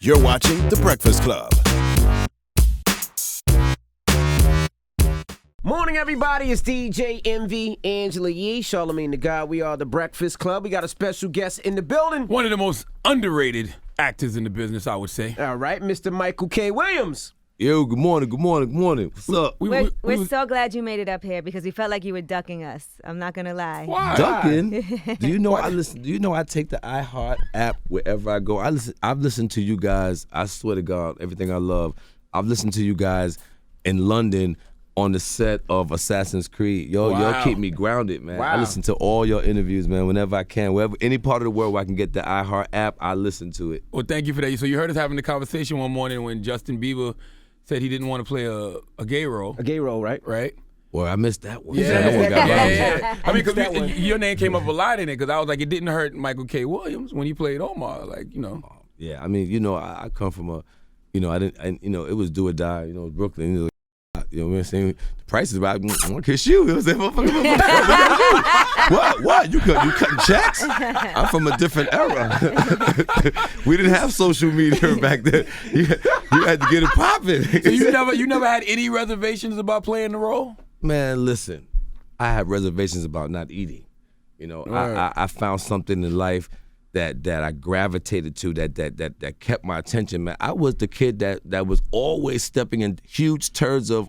You're watching The Breakfast Club. Morning, everybody. It's DJ MV, Angela Yee, Charlamagne the God. We are The Breakfast Club. We got a special guest in the building. One of the most underrated actors in the business, I would say. All right, Mr. Michael K. Williams. Yo, good morning. What's up? We're so glad you made it up here because we felt like you were ducking us. I'm not gonna lie. Why? Ducking? Do you know I listen? Do you know I take the iHeart app wherever I go? I've listened to you guys. I swear to God, everything I love. I've listened to you guys in London on the set of Assassin's Creed. Y'all keep me grounded, man. Wow. I listen to all your interviews, man, whenever I can. Wherever, any part of the world where I can get the iHeart app, I listen to it. Well, thank you for that. So you heard us having the conversation one morning when Justin Bieber said he didn't want to play a gay role. A gay role, right? Right? Well, I missed that one. Yeah. That one got Yeah. I mean, That one. because your name came up a lot in it because I was like, it didn't hurt Michael K. Williams when he played Omar. Like, you know. Yeah, I mean, I come from a, it was do or die, Brooklyn. You know what I'm saying? The price is about, I want to kiss you. What? You cutting checks? I'm from a different era. We didn't have social media back then. You had to get it popping. So you never had any reservations about playing the role? Man, listen, I have reservations about not eating. Right. I found something in life that I gravitated to that kept my attention, man. I was the kid that was always stepping in huge turds of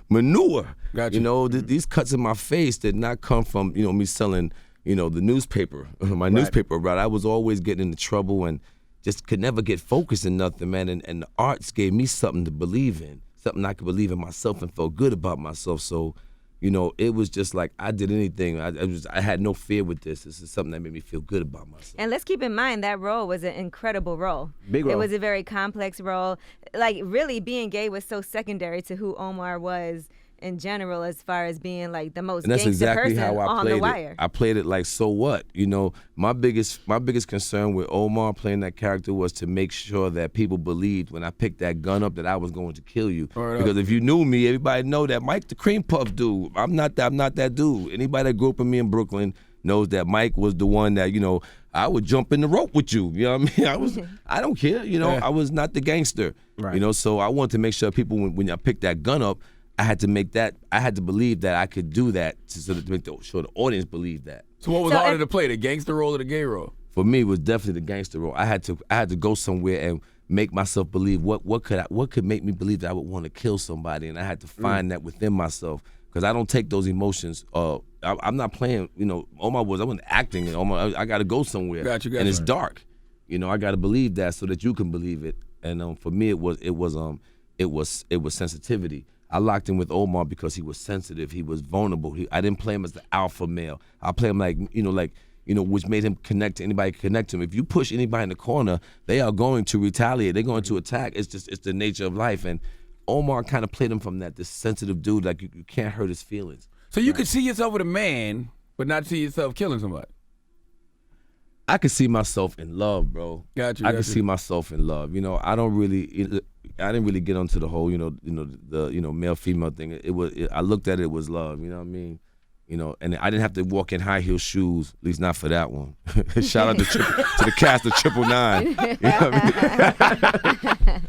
manure. Gotcha. These cuts in my face did not come from me selling the newspaper, my newspaper route. I was always getting into trouble and just could never get focused in nothing, man. And the arts gave me something to believe in, something I could believe in myself and felt good about myself. So. It was just like I did anything. I had no fear with this. This is something that made me feel good about myself. And let's keep in mind that role was an incredible role. Big role. It was a very complex role. Like, really, being gay was so secondary to who Omar was in general, as far as being like the most And that's gangster exactly person how I on played the it. wire. I played it like, so what? My biggest concern with Omar playing that character was to make sure that people believed when I picked that gun up that I was going to kill you. Right. Because if you knew me, everybody know that Mike the cream puff dude. I'm not that dude. Anybody that grew up with me in Brooklyn knows that Mike was the one that, I would jump in the rope with you. You know what I mean? I don't care. I was not the gangster. Right. So I wanted to make sure people, when I picked that gun up, I had to believe that I could do that to make sure the audience believed that. So what was harder to play, the gangster role or the gay role? For me, it was definitely the gangster role. I had to go somewhere and make myself believe what could make me believe that I would want to kill somebody, and I had to find that within myself because I don't take those emotions. I'm not playing. Omar I wasn't acting. Omar, I got to go somewhere, Gotcha. And it's dark. I got to believe that so that you can believe it. And for me, it was sensitivity. I locked in with Omar because he was sensitive. He was vulnerable. I didn't play him as the alpha male. I play him like, which made him connect to anybody, connect to him. If you push anybody in the corner, they are going to retaliate. They're going to attack. It's the nature of life. And Omar kind of played him from that, this sensitive dude, like you can't hurt his feelings. So you could see yourself with a man, but not see yourself killing somebody. I could see myself in love, bro. Gotcha. I could see myself in love. I didn't really get onto the whole, the male female thing. I looked at it was love. You know what I mean? And I didn't have to walk in high heel shoes. At least not for that one. Shout out to the cast of 999. You know what I mean?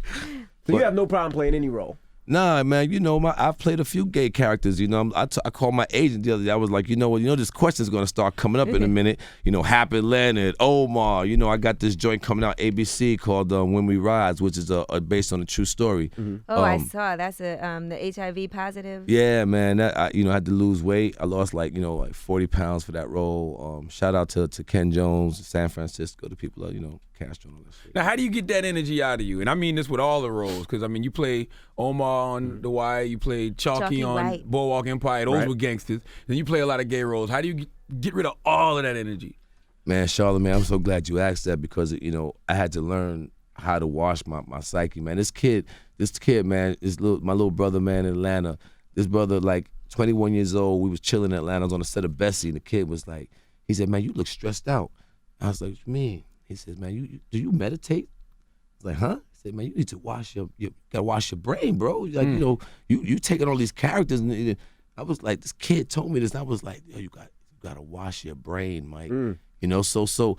So you have no problem playing any role? Nah, man, I've played a few gay characters. I called my agent the other day. I was like, this question's going to start coming up in a minute. Happy Leonard, Omar. I got this joint coming out, ABC, called When We Rise, which is based on a true story. Mm-hmm. Oh, I saw. That's the HIV positive. Yeah, man. I had to lose weight. I lost like 40 pounds for that role. Shout out to Ken Jones, San Francisco, the people that, Castro and all that shit. Now, how do you get that energy out of you? And I mean this with all the roles, because, you play Omar on The Wire, you played Chalky on right. Boardwalk Empire, those were gangsters. Then you play a lot of gay roles. How do you get rid of all of that energy? Man, Charlamagne, I'm so glad you asked that because, I had to learn how to wash my psyche, man. This kid, man, my little brother, man, in Atlanta, this brother, like, 21 years old, we was chilling in Atlanta, I was on the set of Bessie, and the kid was like, he said, man, you look stressed out. I was like, what you mean? He says, man, do you meditate? I was like, huh? He said, man, you need to gotta wash your brain, bro. Like, you taking all these characters. And I was like, this kid told me this, and I was like, yo, you gotta wash your brain, Mike. So,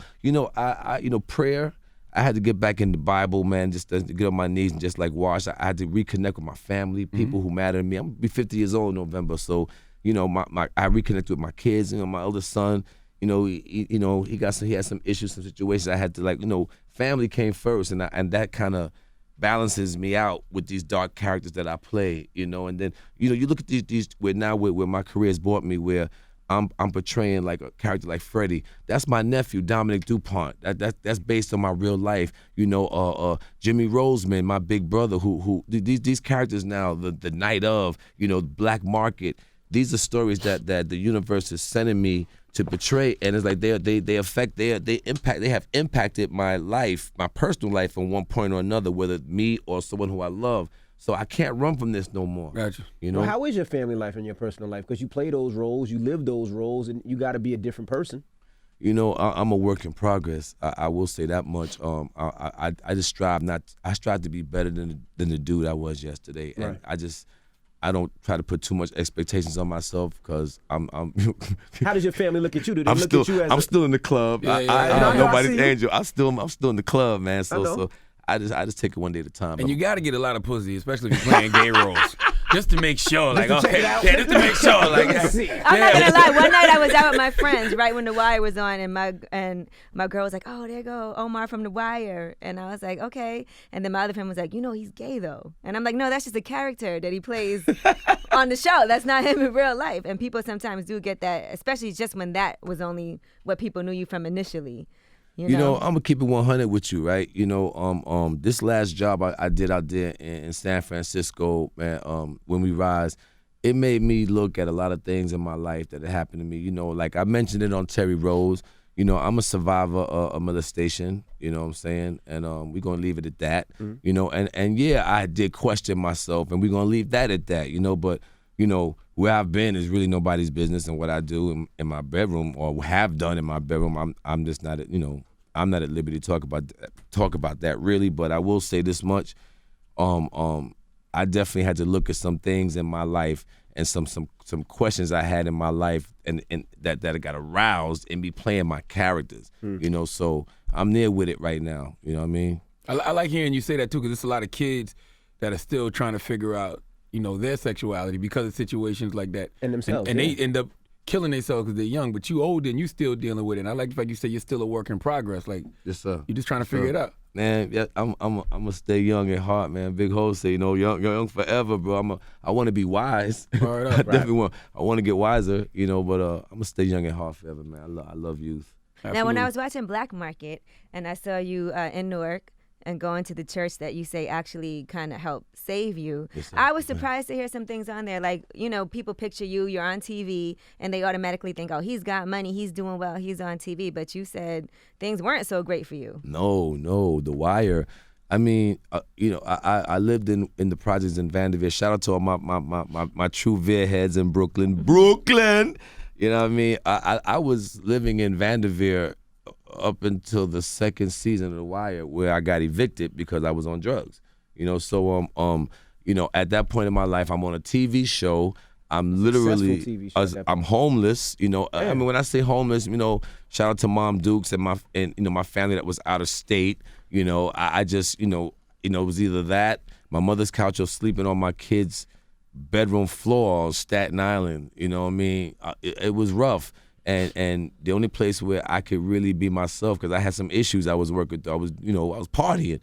I prayer, I had to get back in the Bible, man, just to get on my knees and just like wash. I had to reconnect with my family, people who matter to me. I'm gonna be 50 years old in November, so you know, I reconnected with my kids. You know, my eldest son, you know, he had some issues, some situations. I had to like, you know, family came first, and that kind of balances me out with these dark characters that I play, you know. And then, you know, you look at these where my career has brought me, where I'm portraying like a character like Freddie. That's my nephew, Dominic DuPont. That's based on my real life. You know, Jimmy Roseman, my big brother, who these characters now, the night of, you know, Black Market. These are stories that the universe is sending me to portray, and it's like they have impacted my life, my personal life, in one point or another, whether me or someone who I love. So I can't run from this no more. Gotcha. You know. Well, how is your family life and your personal life? Because you play those roles, you live those roles, and you got to be a different person. You know, I'm a work in progress. I will say that much. I just strive to be better than the dude I was yesterday, and Right. I don't try to put too much expectations on myself because I'm. How does your family look at you? Do they I'm look still at you as I'm still in the club. Yeah, yeah, I'm yeah. not I know, I nobody's see you. angel. I'm still in the club, man. I know. So I just take it one day at a time. And you got to get a lot of pussy, especially if you're playing gay roles, just to make sure. Like, to check okay, it out. yeah, just to make sure. Like, See. I'm not gonna lie. One night I was out with my friends right when The Wire was on, and my girl was like, "Oh, there go Omar from The Wire," and I was like, "Okay." And then my other friend was like, "You know, he's gay though," and I'm like, "No, that's just a character that he plays on the show. That's not him in real life." And people sometimes do get that, especially just when that was only what people knew you from initially. You know, I'm gonna keep it 100 with you, right? You know, this last job I did out there in San Francisco, man, when we rise, it made me look at a lot of things in my life that had happened to me. You know, like I mentioned it on Terry Rose. You know, I'm a survivor of molestation. You know what I'm saying? And we're gonna leave it at that. You know, and yeah, I did question myself, and we're gonna leave that at that. You know, but you know, where I've been is really nobody's business, and what I do in my bedroom or have done in my bedroom, I'm just not, you know, I'm not at liberty to talk about that really. But I will say this much: I definitely had to look at some things in my life and some questions I had in my life, and that got aroused in me playing my characters. You know, so I'm there with it right now. You know what I mean? I like hearing you say that too, because there's a lot of kids that are still trying to figure out, you know, their sexuality because of situations like that. And themselves, And yeah. they end up killing themselves because they're young, but you older and you still dealing with it. And I like the fact you say you're still a work in progress. Like, Yes, sir. you're just trying to figure it out. Man, yeah, I'm gonna stay young at heart, man. Big Ho say, you know, young forever, bro. I want to be wise. Word up. I definitely want. I want to get wiser, you know. But I'm gonna stay young at heart forever, man. I love youth. Now, when I was watching Black Market and I saw you in Newark and going to the church that you say actually kind of helped save you, Yes, sir. I was surprised to hear some things on there. Like, you know, people picture you're on TV, and they automatically think, oh, he's got money, he's doing well, he's on TV. But you said things weren't so great for you. No, The Wire. I mean, you know, I lived in the projects in Vanderveer. Shout out to all my true Veer heads in Brooklyn. You know what I mean? I was living in Vanderveer up until the second season of The Wire, where I got evicted because I was on drugs. You know, so you know, at that point in my life, I'm on a TV show. I'm literally, Successful TV show at that I'm homeless. You know, I mean, when I say homeless, you know, shout out to Mom Dukes and you know, my family that was out of state. You know, I just, you know, it was either that, my mother's couch, or sleeping on my kids' bedroom floor on Staten Island. You know what I mean? It was rough. And the only place where I could really be myself, because I had some issues I was working through. I was partying.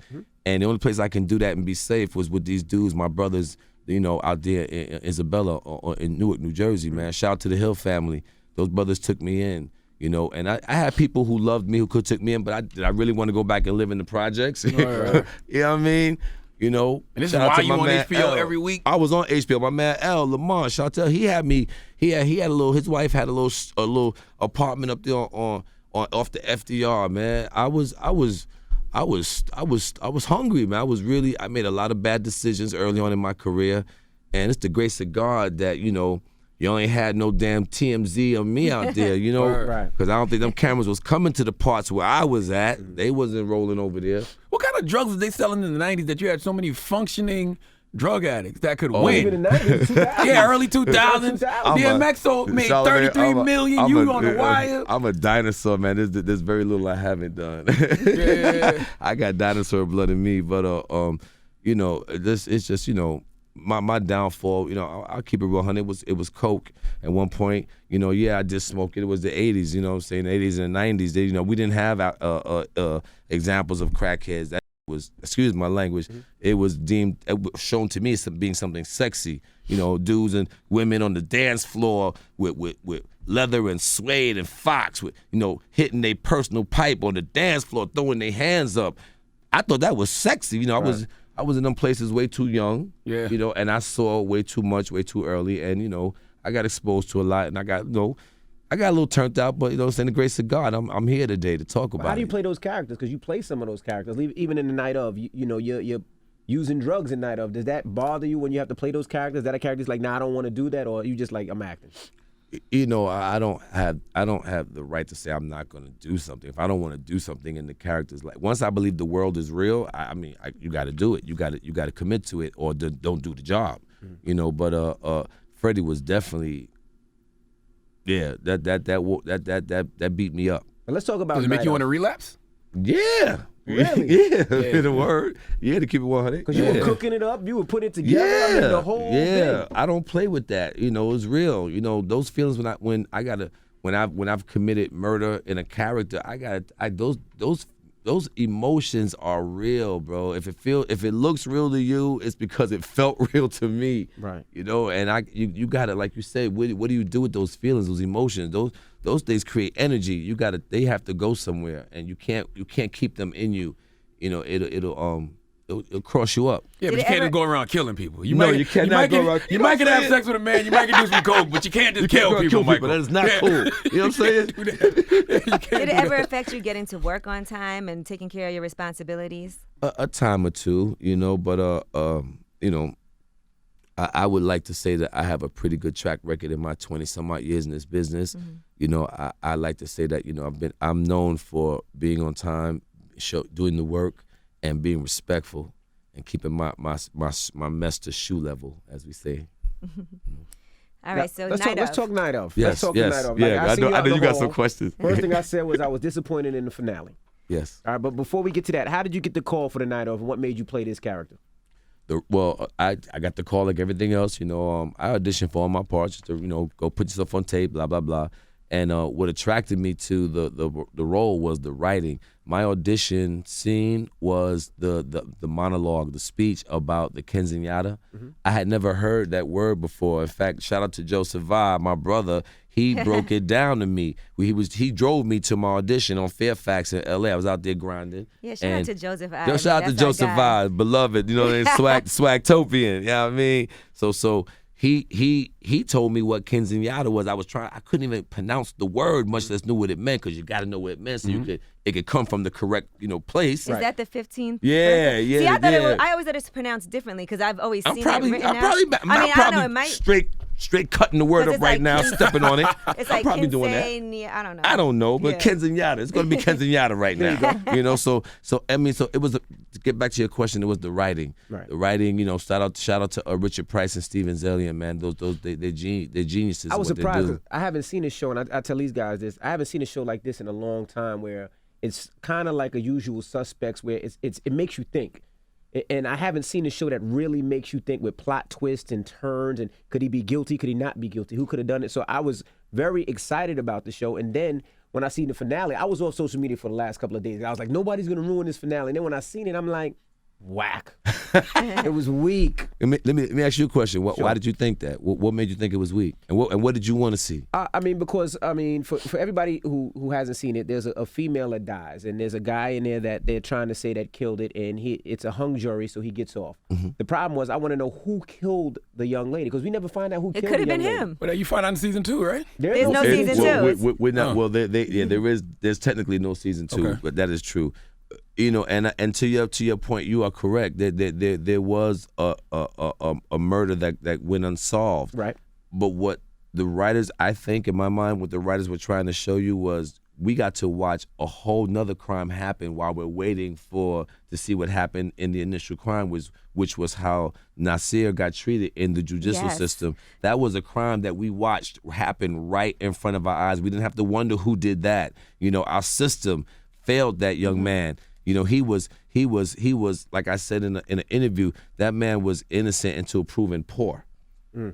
And the only place I can do that and be safe was with these dudes, my brothers, you know, out there in Isabella or in Newark, New Jersey, man. Shout out to the Hill family. Those brothers took me in, you know. And I had people who loved me who could take me in, but did I really want to go back and live in the projects? Right. You know what I mean? You know, And this is shout out why to you my on man HBO L. every week? I was on HBO. My man L. Lamont, shout out to him. He had me. He had a little. His wife had a little apartment up there on off the FDR. Man, I was hungry, man. I made a lot of bad decisions early on in my career, and it's the grace of God that, you know, you ain't had no damn TMZ on me out there, you know, Right. because I don't think them cameras was coming to the parts where I was at. They wasn't rolling over there. What kind of drugs was they selling in the 90s that you had so many functioning drug addicts that could Even win. in the 90s, 2000s. Yeah, early 2000s. 2000s. DMX made Charlamagne, 33 million. You on the wire. I'm a dinosaur, man. There's very little I haven't done. Yeah. I got dinosaur blood in me, but you know, it's just, you know, my downfall. You know, I'll keep it real, honey. It was coke at one point. You know, yeah, I did smoke it. It was the 80s. You know what I'm saying? The 80s and the 90s. You know, we didn't have examples of crackheads. That was, excuse my language, it was shown to me as being something sexy. You know, dudes and women on the dance floor with leather and suede and fox, with, you know, hitting their personal pipe on the dance floor, throwing their hands up. I thought that was sexy. You know, I was in them places way too young. Yeah. You know, and I saw way too much, way too early, and you know, I got exposed to a lot, and I got a little turned out, but you know, saying the grace of God, I'm here today to talk about it. How do you play those characters? Because you play some of those characters, even in the night of. You know, you're using drugs in night of. Does that bother you when you have to play those characters? Is that a character's like, nah, I don't want to do that, or you just like, I'm acting? You know, I don't have the right to say I'm not going to do something. If I don't want to do something, and the characters, like, once I believe the world is real, I mean, you got to do it. You got to commit to it, or don't do the job. You know, but Freddie was definitely, yeah, that beat me up. But let's talk about. Does it make night you of. want to relapse? Yeah. Really? Yeah. In a word. Yeah, to keep it 100. Because you were cooking it up, you were putting it together. Yeah, I mean, the whole thing. I don't play with that. You know, it's real. You know, those feelings when I've committed murder in a character, those emotions are real, bro. If it looks real to you, it's because it felt real to me. Right. You know, and you gotta, like you said, what do you do with those feelings, those emotions? Those things create energy. They have to go somewhere, and you can't keep them in you. You know, it'll cross you up. Yeah, but you can't just go around killing people. You you cannot go around. You might have sex with a man. You might can do some coke, but you can't just kill people, Michael. That is not cool. You know what I'm saying? Did it ever affect you getting to work on time and taking care of your responsibilities? A time or two, you know, but you know, I would like to say that I have a pretty good track record in my 20-some odd years in this business. You know, I like to say that, you know, I'm known for being on time, doing the work, and being respectful, and keeping my mess to shoe level, as we say. All right, so let's talk night of. Yes, let's talk yes, night of. yeah. Like, I know you got some questions. First thing I said was I was disappointed in the finale. Yes. All right, but before we get to that, how did you get the call for the night of, and what made you play this character? I got the call like everything else. You know, I auditioned for all my parts, just to, you know, go put yourself on tape, blah blah blah. And what attracted me to the role was the writing. My audition scene was the monologue, the speech about the Kenzenyatta. I had never heard that word before. In fact, shout out to Joe Savard, my brother. He broke it down to me. He drove me to my audition on Fairfax in L.A. I was out there grinding. Yeah, shout out to Joseph I. Shout out to Joseph I, beloved. You know, swagtopian. You know what I mean? So he told me what Kenzenyatta was. I couldn't even pronounce the word, much less knew what it meant, because you got to know what it meant, so it could come from the correct, you know, place. Is that the 15th? Yeah, birthday? yeah. See, yeah. I always thought it's pronounced differently, because I've always seen it written out. I don't know. Straight cutting the word up right now, stepping on it. It's I'm like probably doing that. I don't know. I don't know, but Kenzenyatta. It's going to be Kenzenyatta right now. You know, so I mean, so it was to get back to your question. It was the writing. Right. The writing. You know, shout out to Richard Price and Steven Zalian, man. They're geniuses. I was what they surprised. do. 'Cause I haven't seen a show, and I tell these guys this. I haven't seen a show like this in a long time, where it's kind of like a Usual Suspects, where it makes you think. And I haven't seen a show that really makes you think, with plot twists and turns, and could he be guilty? Could he not be guilty? Who could have done it? So I was very excited about the show. And then when I seen the finale, I was off social media for the last couple of days. I was like, nobody's going to ruin this finale. And then when I seen it, I'm like, whack. It was weak. Let me ask you a question. Why did you think that? What made you think it was weak? And what did you want to see? Because for everybody who hasn't seen it, there's a female that dies, and there's a guy in there that they're trying to say that killed it, and it's a hung jury, so he gets off. The problem was, I want to know who killed the young lady, because we never find out who killed the young lady. It could have been him. But you find out in season 2, right? There's no season 2. We're not. Well, there's technically no season 2, but that is true. You know, and to your point, you are correct. There was a murder that went unsolved. Right. But what the writers, I think, in my mind, what the writers were trying to show you was we got to watch a whole nother crime happen while we're waiting to see what happened in the initial crime, which was how Nasir got treated in the judicial system. That was a crime that we watched happen right in front of our eyes. We didn't have to wonder who did that. You know, our system failed that young man. You know, he was like I said in an interview, that man was innocent until proven poor.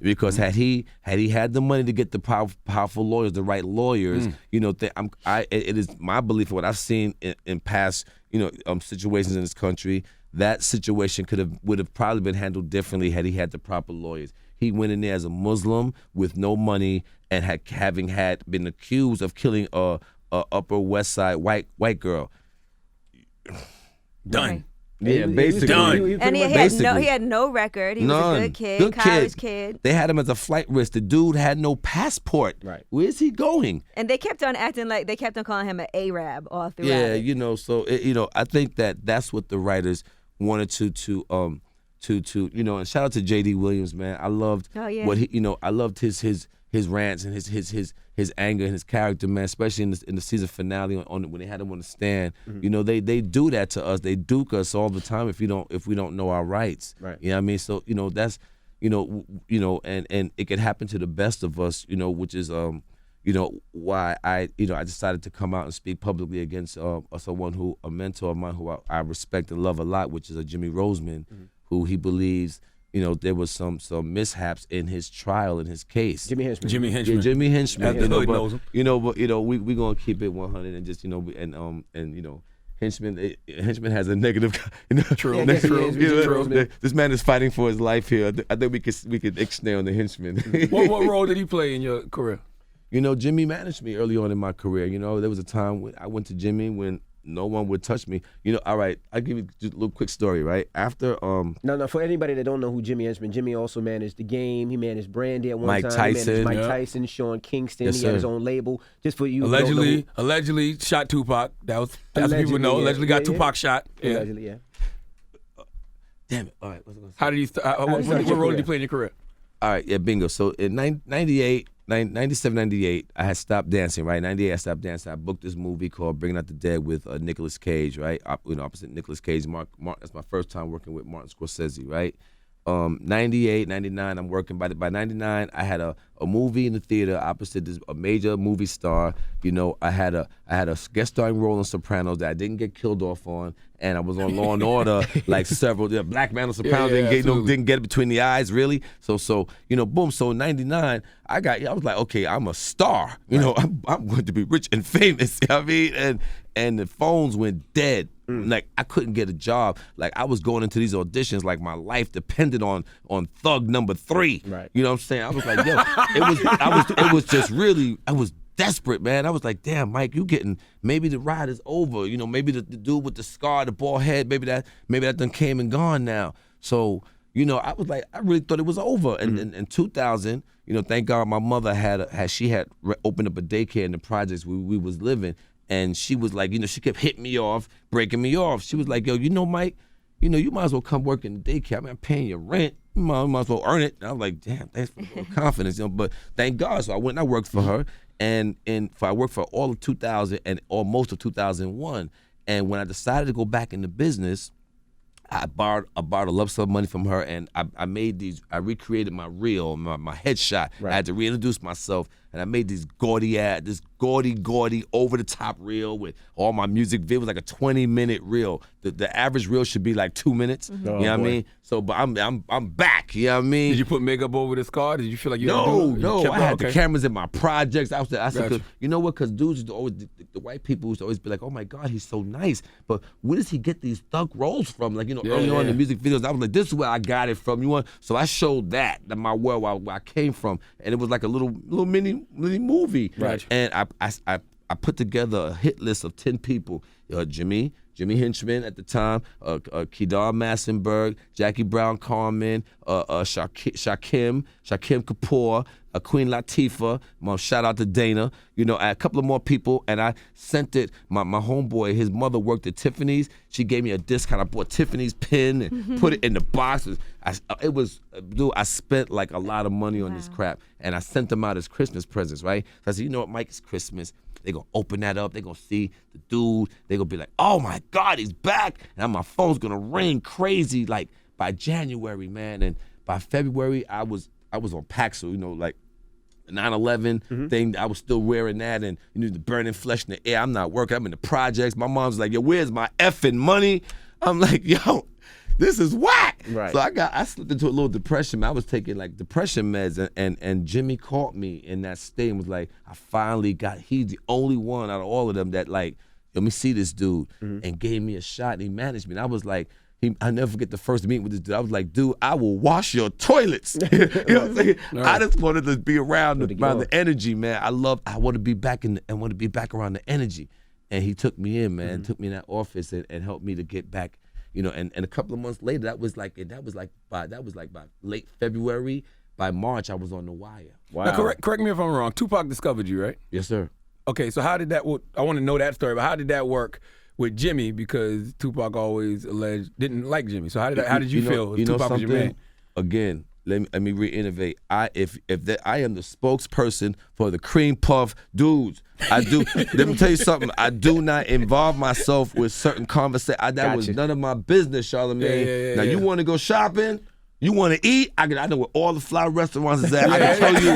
Because had he had the money to get the powerful lawyers, the right lawyers, you know, it is my belief, what I've seen in past, you know, situations in this country, that situation would have probably been handled differently had he had the proper lawyers. He went in there as a Muslim with no money and having been accused of killing a Upper West Side white girl. Done. Right. Yeah, basically. And he had no record. He was a good kid, college kid. They had him as a flight risk. The dude had no passport. Right. Where's he going? And they kept on acting like, they kept on calling him an Arab all throughout. Yeah, you know, so you know, I think that's what the writers wanted to you know, and shout out to J.D. Williams, man. I loved what he, you know, I loved his rants and his anger and his character, man, especially in the season finale on when they had him on the stand. You know, they do that to us. They duke us all the time if we don't know our rights. Right. You know what I mean? So, you know, that's you know, and it could happen to the best of us, you know, which is you know, why I decided to come out and speak publicly against a mentor of mine who I respect and love a lot, which is Jimmy Roseman, who he believes, you know, there was some mishaps in his trial, in his case. Jimmy Henchman. Yeah, Jimmy Henchman. You know, knows him. You know, but you know, we gonna keep it 100 and just, you know, and you know, Henchman has a negative. You know, True. Yeah, True. true. This man is fighting for his life here. I think we could ixnay on the Henchman. What role did he play in your career? You know, Jimmy managed me early on in my career. You know, there was a time when I went to Jimmy when no one would touch me. You know, all right, I'll give you just a little quick story, right? After No, for anybody that don't know who Jimmy Henchman, Jimmy also managed The Game. He managed Brandy at one Mike time. Tyson. He managed Mike Yeah. Tyson, Sean Kingston. Yes, He had his sir. own label. Just for you who don't know Allegedly shot Tupac. That's what people know. yeah. Allegedly got Yeah, yeah. Tupac shot. who, Yeah. allegedly, yeah. damn it. All right, what's going How did he? What role did he play in your career? All right, yeah, bingo. So in 97, 98, I had stopped dancing, right? 98, I stopped dancing. I booked this movie called Bringing Out the Dead with Nicolas Cage, right? Opposite Nicolas Cage. Mark, that's my first time working with Martin Scorsese, right? 98, 99, I'm working. By 99, I had a movie in the theater opposite a major movie star. You know, I had a guest starring role in Sopranos that I didn't get killed off on, and I was on Law and Order, like several Black Man on Sopranos. Yeah, didn't get it between the eyes, really. So you know, boom. So in 99, I was like, okay, I'm a star. You know, I'm going to be rich and famous. You know what I mean? And the phones went dead. Like I couldn't get a job. Like I was going into these auditions like my life depended on Thug number 3. Right. You know what I'm saying? I was like, yo, it was just really, I was desperate, man. I was like, damn, Mike, you getting, maybe the ride is over. You know, maybe the dude with the scar, the bald head, maybe that done came and gone now. So, you know, I was like, I really thought it was over. And in 2000, you know, thank God my mother had opened up a daycare in the projects where we was living. And she was like, you know, she kept hitting me off, breaking me off. She was like, yo, you know, Mike, you know, you might as well come work in the daycare. I mean, I'm paying your rent. You might as well earn it. And I was like, damn, thanks for the confidence. You know, but thank God. So I went and I worked for her. And I worked for all of 2000 and or most of 2001. And when I decided to go back into business, I borrowed a lump sum of money from her, and I recreated my reel, my headshot. Right. I had to reintroduce myself, and I made this gaudy, over-the-top reel with all my music videos. It was like a 20-minute reel. The average reel should be like 2 minutes. You know what I mean? So, but I'm back. You know what I mean? Did you put makeup over the scar? Did you feel like you had to do it? No. I had the Okay. cameras in my projects. I said, Gotcha. you know what? Because dudes used to always, the white people used to always be like, oh my God, he's so nice. But where does he get these thug roles from? Like, you know, early on in the music videos, I was like, this is where I got it from. So I showed that my world, where I came from, and it was like a little mini movie. Right. And I put together a hit list of 10 people. Jimmy Henchman at the time, Kedar Massenberg, Jackie Brown Carmen, Shakim Kapoor, Queen Latifah. Shout out to Dana. You know, a couple of more people, and I sent it. My homeboy, his mother worked at Tiffany's. She gave me a discount. I bought Tiffany's pen and put it in the box. I spent like a lot of money on this crap, and I sent them out as Christmas presents, right? So I said, you know what, Mike, it's Christmas. They gonna open that up. They gonna see the dude. They gonna be like, oh my God, he's back. And my phone's gonna ring crazy like by January, man. And by February, I was on Paxil, you know, like the 9/11 thing. I was still wearing that, and you know, the burning flesh in the air. I'm not working. I'm in the projects. My mom's like, yo, where's my effing money? I'm like, yo, this is whack. Right. So I slipped into a little depression. I was taking like depression meds, and Jimmy caught me in that state and was like, I finally got. He's the only one out of all of them that like, let me see this dude, and gave me a shot. And he managed me. And I was like. I never forget the first meeting with this dude. I was like, dude, I will wash your toilets. You know what I'm saying? Right. I just wanted to be around the energy, man. I want to be back around the energy. And he took me in, man, took me in that office and helped me to get back, you know, and a couple of months later, that was like by late February. By March, I was on The Wire. Wow. Now, correct me if I'm wrong. Tupac discovered you, right? Yes, sir. Okay, so how did that I want to know that story, but how did that work with Jimmy, because Tupac always alleged didn't like Jimmy. So how did you feel? You know Tupac was your man? Again, let me reiterate. I am the spokesperson for the cream puff dudes. I do. Let me tell you something. I do not involve myself with certain conversations. That was none of my business, Charlamagne. Now you want to go shopping? You want to eat? I know where all the fly restaurants is at. I can tell you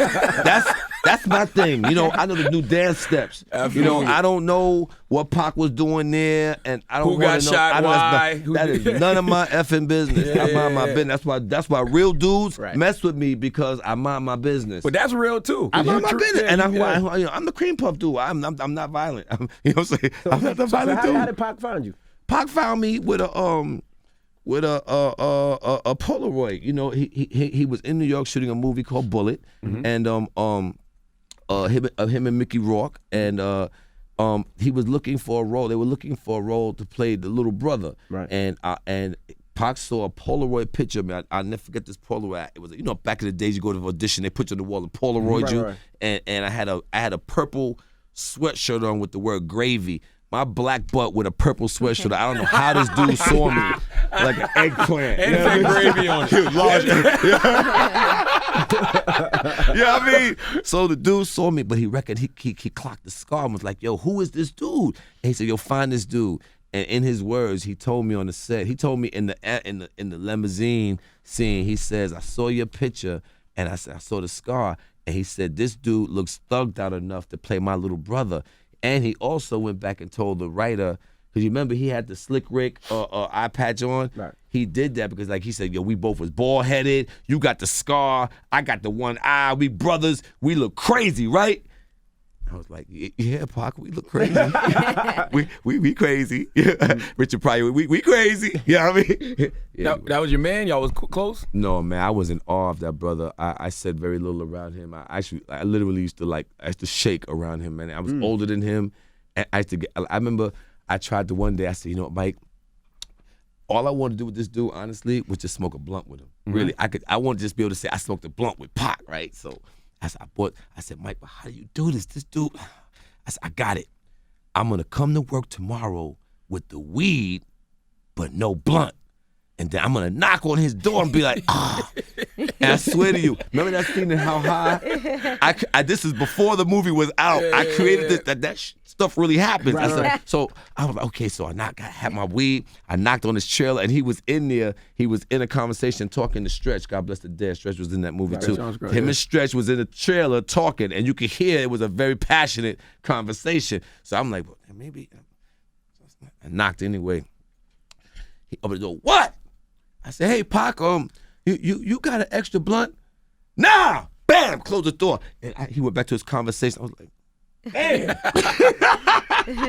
that's my thing. You know, I know the new dance steps. Absolutely. You know, I don't know what Pac was doing there, and I don't who got know. Shot, why? That is none of my effing business. I mind my business. That's why real dudes mess with me, because I mind my business. But that's real too. I mind my business, and I'm the cream puff dude. I'm not violent. You know what I'm saying? I'm not the violent dude. How did Pac find you? Pac found me with a Polaroid. You know, he was in New York shooting a movie called Bullet, and him and Mickey Rourke, and he was looking for a role. They were looking for a role to play the little brother, right? And Pac saw a Polaroid picture. Man, I'll never forget this Polaroid. It was, you know, back in the days you go to an audition, they put you on the wall and Polaroid you, right. And I had a purple sweatshirt on with the word gravy. My black butt with a purple sweatshirt. I don't know how this dude saw me like an eggplant. And it said gravy on it. You know what I mean? So the dude saw me, but he reckoned he clocked the scar and was like, yo, who is this dude? And he said, yo, find this dude. And in his words, he told me on the set, he told me in the limousine scene, he says, I saw your picture, and I said, I saw the scar. And he said, this dude looks thugged out enough to play my little brother. And he also went back and told the writer, because you remember he had the Slick Rick eye patch on? Right. He did that because, like he said, yo, we both was bald-headed. You got the scar. I got the one eye. We brothers. We look crazy, right? I was like, yeah, Pac, we look crazy. we crazy. Richard Pryor, we crazy. You know what I mean? Yeah. That was your man? Y'all was close? No, man, I was in awe of that brother. I said very little around him. I literally used to shake around him, man. I was older than him. And I remember I tried to one day, I said, you know what, Mike, all I wanted to do with this dude, honestly, was just smoke a blunt with him. Mm-hmm. Really, I wanted to just be able to say I smoked a blunt with Pac, right? So I said, Mike, but how do you do this? This dude, I said, I got it. I'm going to come to work tomorrow with the weed, but no blunt. And then I'm going to knock on his door and be like, ah. And I swear to you, remember that scene in How High? This is before the movie was out. I created this, that stuff really happens. Right. So I was like, okay, so I had my weed. I knocked on his trailer, and he was in there. He was in a conversation talking to Stretch. God bless the dead. Stretch was in that movie too. Great, Him and Stretch was in the trailer talking, and you could hear it was a very passionate conversation. So I'm like, well, maybe. I knocked anyway. He opened the door. What? I said, hey, Pac, you got an extra blunt? Nah! Bam! Close the door. And he went back to his conversation. I was like, damn.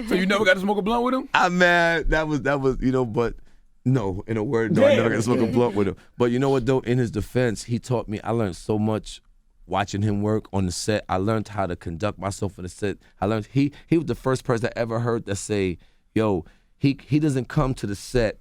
So you never got to smoke a blunt with him? Man, that was, you know, but no, in a word, no, I never got to smoke a blunt with him. But you know what, though? In his defense, he taught me, I learned so much watching him work on the set. I learned how to conduct myself on the set. I learned, he was the first person I ever heard that say, yo, he doesn't come to the set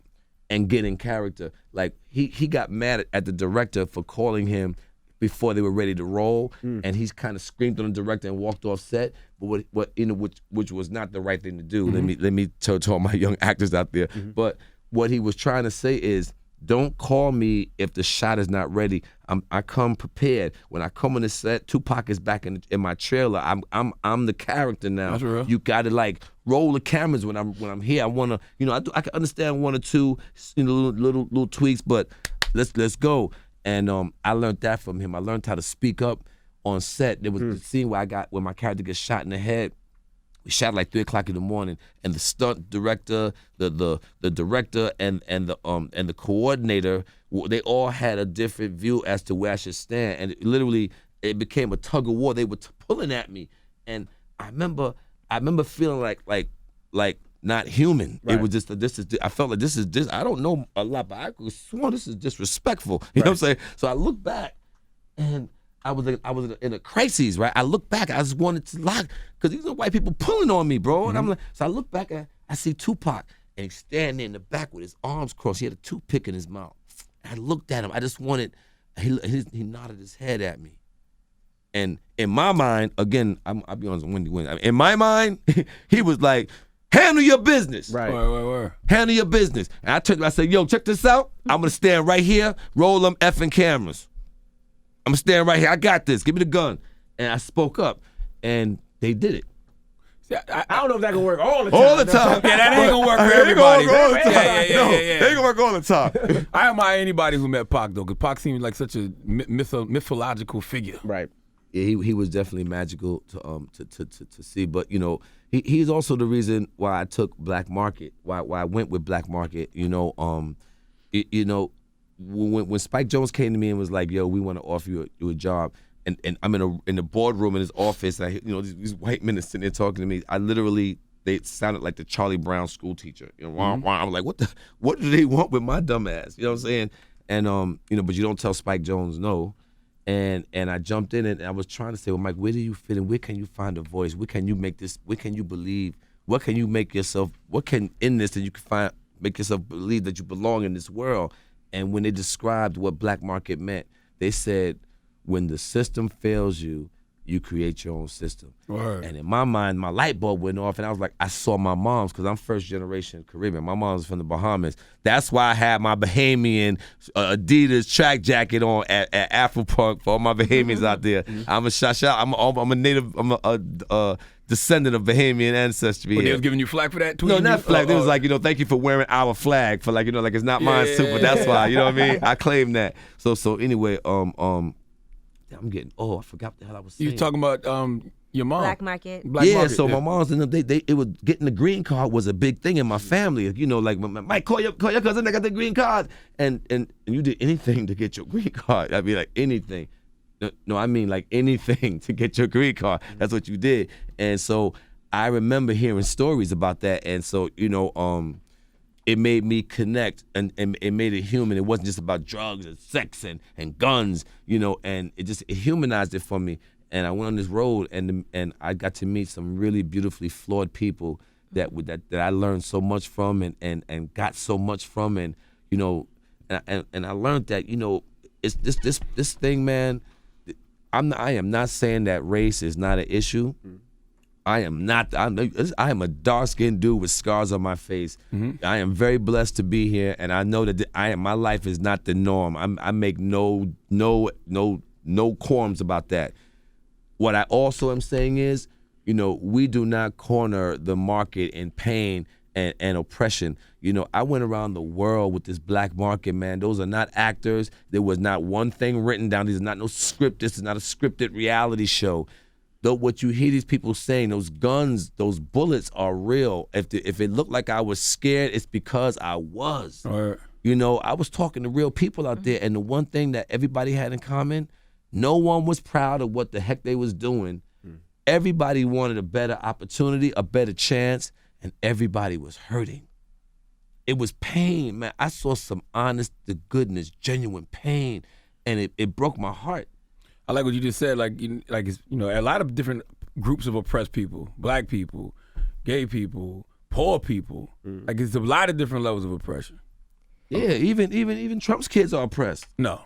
and get in character. Like he got mad at the director for calling him before they were ready to roll, and he's kind of screamed on the director and walked off set. But what you know, which was not the right thing to do. Mm-hmm. Let me tell all my young actors out there. Mm-hmm. But what he was trying to say is, don't call me if the shot is not ready. I come prepared. When I come on the set, Tupac is back in my trailer. I'm the character now. That's real. You got to like roll the cameras when I'm here. I want to, I can understand one or two, little tweaks, but let's go. And I learned that from him. I learned how to speak up on set. There was the scene where my character gets shot in the head. We shot like 3 o'clock in the morning, and the stunt director, the director, and the coordinator, they all had a different view as to where I should stand, and it became a tug of war. They were pulling at me, and I remember feeling like not human. Right. It was just I felt like this is I don't know a lot, but I could swear this is disrespectful. You know what I'm saying? So I look back, and I was in a crisis, right? I look back, I just wanted to lock, because these are white people pulling on me, bro. And I'm like, so I look back, I see Tupac, and he's standing in the back with his arms crossed. He had a toothpick in his mouth. I looked at him. I just wanted, he nodded his head at me. And in my mind, again, I'll be honest, Wendy. In my mind, he was like, handle your business. Right. Word. Handle your business. And I turned to him, I said, yo, check this out. I'm going to stand right here, roll them effing cameras. I'm standing right here. I got this. Give me the gun. And I spoke up, and they did it. See, I don't know if that can work all the time. All the time. Yeah, that ain't gonna work for everybody. They ain't gonna work all the time. I admire anybody who met Pac though, because Pac seemed like such a mythological figure. Right. Yeah, he was definitely magical to see. But he's also the reason why I took Black Market. Why I went with Black Market. When Spike Jonze came to me and was like, "Yo, we want to offer you a job," and I'm in the boardroom in his office, and these white men are sitting there talking to me. They sounded like the Charlie Brown school teacher. I'm like, what do they want with my dumb ass? You know what I'm saying? And but you don't tell Spike Jonze no. And I jumped in and I was trying to say, well, Mike, where do you fit in? Where can you find a voice? Where can you make this? Where can you believe? What can you make yourself? What can in this that you can make yourself believe that you belong in this world? And when they described what Black Market meant, they said, when the system fails you, you create your own system. Word. And in my mind, my light bulb went off, and I was like, I saw my mom's, because I'm first generation Caribbean. My mom's from the Bahamas. That's why I had my Bahamian Adidas track jacket on at Afro Punk for all my Bahamians out there. I'm a shout. I'm a native. I'm a descendant of Bahamian ancestry. Well, they was giving you flack for that? No, not flack. It was like, thank you for wearing our flag, for like it's not mine too, but that's why, you know what I mean? I claim that. So anyway, I'm getting, I forgot what the hell I was saying. You talking about your mom? Black Market. Market, so my mom's and them, it was getting the green card was a big thing in my family. Like, Mike, call your cousin, they got the green card. And you did anything to get your green card. I mean, like anything. No, I mean like anything to get your green card. That's what you did. And so I remember hearing stories about that. And so, it made me connect and it made it human. It wasn't just about drugs and sex and guns, and it humanized it for me. And I went on this road and I got to meet some really beautifully flawed people that I learned so much from and got so much from, and I learned that it's this thing, man. I am not saying that race is not an issue. I am not. I am a dark-skinned dude with scars on my face. Mm-hmm. I am very blessed to be here, and I know that my life is not the norm. I make no qualms about that. What I also am saying is, we do not corner the market in pain and oppression. I went around the world with this Black Market, man. Those are not actors. There was not one thing written down. These are not no script. This is not a scripted reality show. Though what you hear these people saying, those guns, those bullets are real. If it looked like I was scared, it's because I was. Right. I was talking to real people out there, and the one thing that everybody had in common, no one was proud of what the heck they was doing. Everybody wanted a better opportunity, a better chance, and everybody was hurting. It was pain, man. I saw some honest to goodness, genuine pain, and it broke my heart. I like what you just said. It's, a lot of different groups of oppressed people: Black people, gay people, poor people. Like it's a lot of different levels of oppression. Yeah, even Trump's kids are oppressed. No,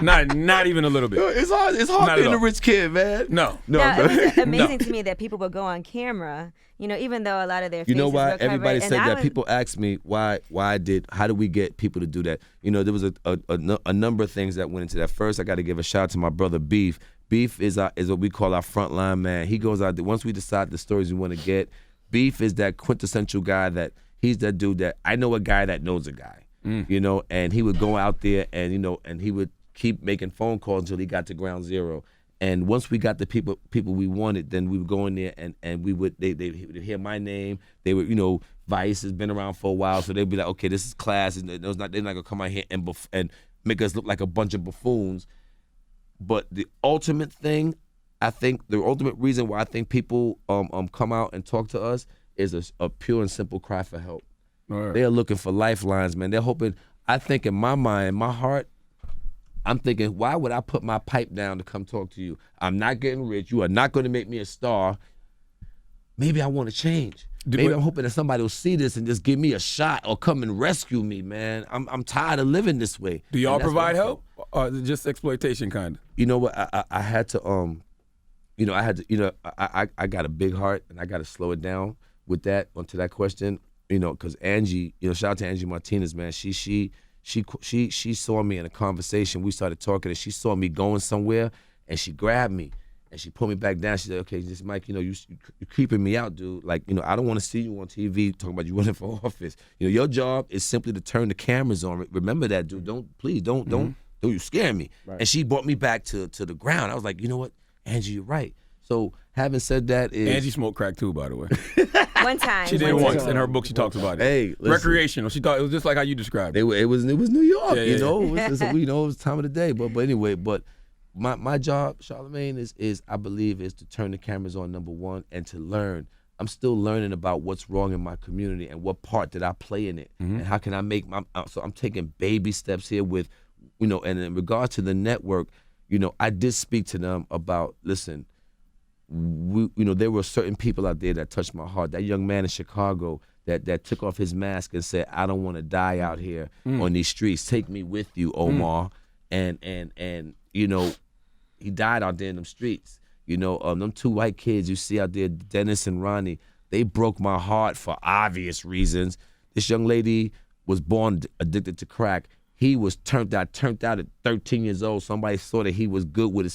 not even a little bit. It's hard Not being at a all. rich kid, man. No. Now, it was amazing No. to me that people would go on camera, even though a lot of their faces You know why? were covered. Everybody And said I that. was- People ask me how do we get people to do that? There was a number of things that went into that. First, I got to give a shout out to my brother Beef. Beef is what we call our frontline man. He goes out there once we decide the stories we want to get. Beef is that quintessential guy that he's that dude that I know a guy that knows a guy. And he would go out there and he would keep making phone calls until he got to ground zero. And once we got the people we wanted, then we would go in there and they would hear my name. They would, Vice has been around for a while, so they'd be like, okay, this is class, and they're not gonna come out here and make us look like a bunch of buffoons. But the ultimate thing, I think, the ultimate reason why I think people come out and talk to us is a pure and simple cry for help. Right. They are looking for lifelines, man. They're hoping. I think in my mind, in my heart, I'm thinking, why would I put my pipe down to come talk to you? I'm not getting rich. You are not going to make me a star. Maybe I want to change. Maybe I'm hoping that somebody will see this and just give me a shot or come and rescue me, man. I'm tired of living this way. Do y'all And that's provide what I help, or is it just exploitation kind of? You know what? I had to I got a big heart and I got to slow it down with that onto that question. Because Angie, shout out to Angie Martinez, man. She saw me in a conversation. We started talking, and she saw me going somewhere, and she grabbed me, and she pulled me back down. She said, "Okay, just Mike, you're creeping me out, dude. Like, I don't want to see you on TV talking about you running for office. Your job is simply to turn the cameras on. Remember that, dude. Don't you scare me." Right. And she brought me back to the ground. I was like, you know what, Angie, you're right. So having said that, Angie smoked crack too, by the way. One time. She did once in her book. She talks about it. Hey, listen. Recreational. She thought it was just like how you described it. It was New York, Yeah. It was time of the day. But anyway, my job, Charlamagne, is I believe is to turn the cameras on, number one, and to learn. I'm still learning about what's wrong in my community and what part did I play in it, and how can I make so I'm taking baby steps here with, and in regards to the network, I did speak to them about, listen, there were certain people out there that touched my heart. That young man in Chicago that took off his mask and said, "I don't want to die out here on these streets. Take me with you, Omar." And he died out there in them streets. Them two white kids you see out there, Dennis and Ronnie, they broke my heart for obvious reasons. This young lady was born addicted to crack. He was turned out at 13 years old. Somebody saw that he was good with his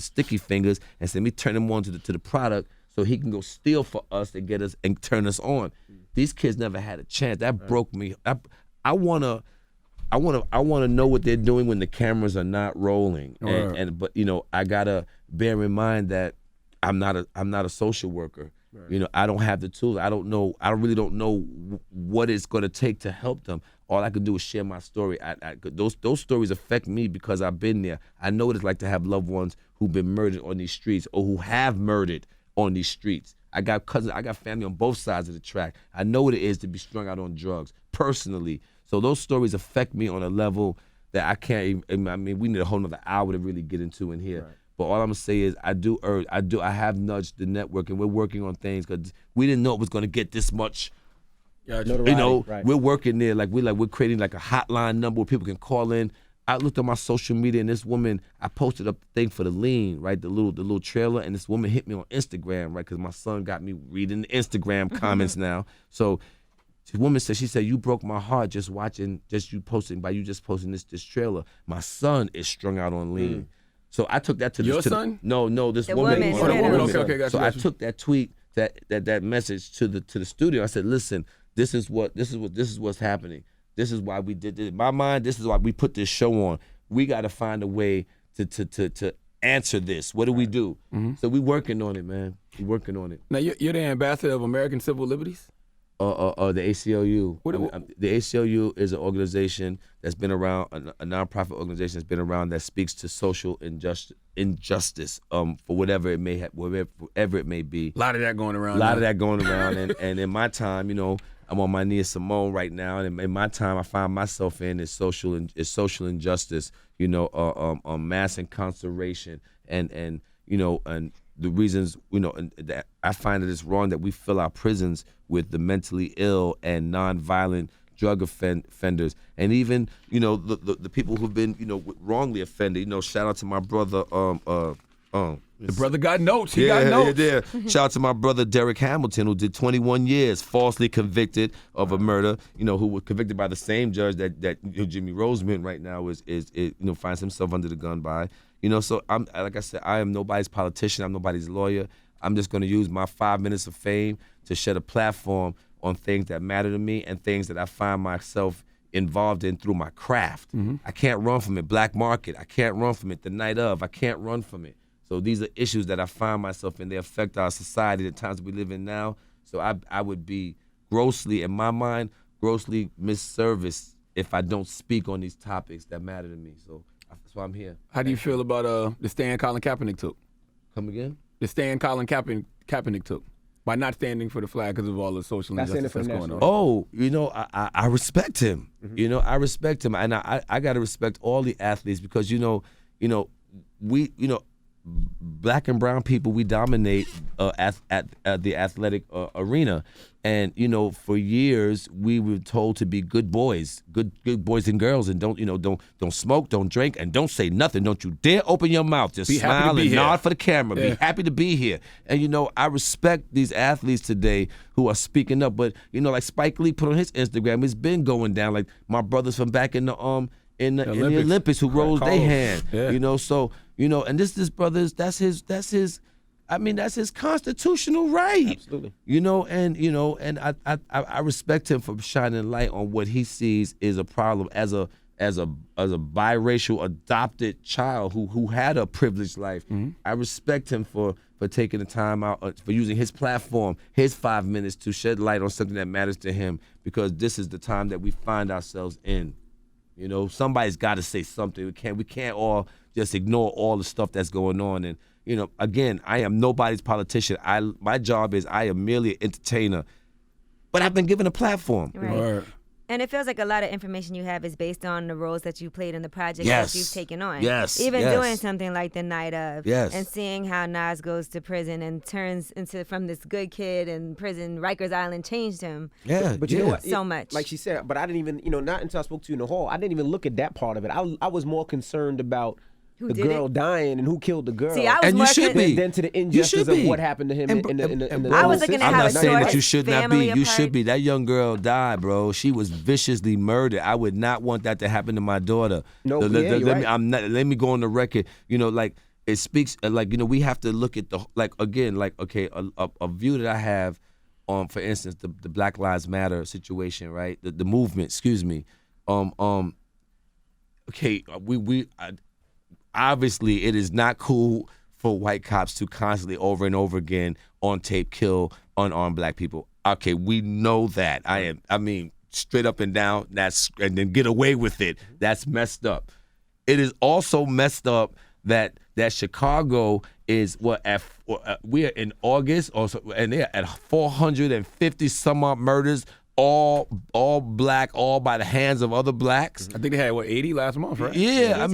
sticky fingers, and said, "Let me turn him on to the product so he can go steal for us and get us and turn us on." These kids never had a chance. That broke me. I wanna know what they're doing when the cameras are not rolling. But I gotta bear in mind that I'm not a social worker. Right. I don't have the tools. I really don't know what it's gonna take to help them. All I can do is share my story. Those stories affect me because I've been there. I know what it's like to have loved ones who've been murdered on these streets or who have murdered on these streets. I got cousins, I got family on both sides of the track. I know what it is to be strung out on drugs personally. So those stories affect me on a level that I can't even, we need a whole nother hour to really get into in here. Right. But all I'm gonna say is I have nudged the network, and we're working on things because we didn't know it was gonna get this much. Right. We're working there we're creating like a hotline number where people can call in. I looked at my social media, and this woman, I posted up the thing for the lean, right, the little trailer, and this woman hit me on Instagram, right, because my son got me reading the Instagram comments now. So the woman said, "You broke my heart just posting this trailer. My son is strung out on lean." So I took that to your son? No, this The woman. woman. Oh, the woman. Okay, gotcha. So I took that tweet, that message to the studio. I said, "Listen, this is what's happening. This is why we did this. In my mind, this is why we put this show on. We got to find a way to answer this. What do we do?" So we working on it, man. We working on it. Now you're the ambassador of American Civil Liberties. The ACLU. What? The ACLU is an organization that's been around, a nonprofit organization that's been around that speaks to social injustice, for whatever it may whatever it may be. A lot of that going around. And in my time, I'm on my knee at Simone right now, and in my time, I find myself in is social injustice, mass incarceration, and the reasons, and that I find that it's wrong that we fill our prisons with the mentally ill and nonviolent drug offenders, and even the people who've been wrongly offended. Shout out to my brother. The brother got notes. He got notes. Yeah. Shout out to my brother Derek Hamilton, who did 21 years, falsely convicted of a murder. Who was convicted by the same judge that Jimmy Roseman right now is finds himself under the gun by. So I'm like I said, I am nobody's politician. I'm nobody's lawyer. I'm just going to use my 5 minutes of fame to shed a platform on things that matter to me and things that I find myself involved in through my craft. I can't run from it. Black market, I can't run from it. The night of, I can't run from it. So these are issues that I find myself in. They affect our society, the times we live in now. So I would be grossly, in my mind, grossly misserviced if I don't speak on these topics that matter to me. So that's why I'm here. How do you feel about the stand Colin Kaepernick took? Come again? The stand Colin Kaepernick took by not standing for the flag because of all the social injustice that's going on. Oh, I respect him. I respect him, and I got to respect all the athletes because we black and brown people, we dominate at the athletic arena, and for years we were told to be good boys and girls, and don't smoke, don't drink, and don't say nothing. Don't you dare open your mouth. Just smile and nod for the camera. Yeah. Be happy to be here. And I respect these athletes today who are speaking up. But like Spike Lee put on his Instagram, it's been going down. Like my brothers from back in the Olympics who rose their hand. Yeah. So. And this brothers, that's his constitutional right. Absolutely. And I respect him for shining light on what he sees is a problem as a biracial adopted child who had a privileged life. I respect him for taking the time out, for using his platform, his 5 minutes to shed light on something that matters to him, because this is the time that we find ourselves in. Somebody's got to say something. We can't all just ignore all the stuff that's going on. And again, I am nobody's politician. My job is I am merely an entertainer, but I've been given a platform. Right. And it feels like a lot of information you have is based on the roles that you played in the project that you've taken on. Even doing something like the night of, and seeing how Nas goes to prison and turns from this good kid in prison. Rikers Island changed him. But you know what? So much. Like she said, but I didn't even, not until I spoke to you in the hall, I didn't even look at that part of it. I was more concerned about the girl dying and who killed the girl. See, I was and you should be. Than to the injustice of what happened to him in the I was looking at I'm how not it saying tore that you his should not family be. apart. You should be. That young girl died, bro. She was viciously murdered. I would not want that to happen to my daughter. No, you're right. Let me go on the record. It speaks we have to look at a view that I have on, for instance, the Black Lives Matter situation, right? The movement, excuse me. Obviously, it is not cool for white cops to constantly, over and over again, on tape, kill unarmed black people. Okay, we know that. Straight up and down, and then get away with it. That's messed up. It is also messed up that Chicago is we are in August, and they are at 450 some odd murders. All black, all by the hands of other blacks. I think they had 80 last month, right? Yeah,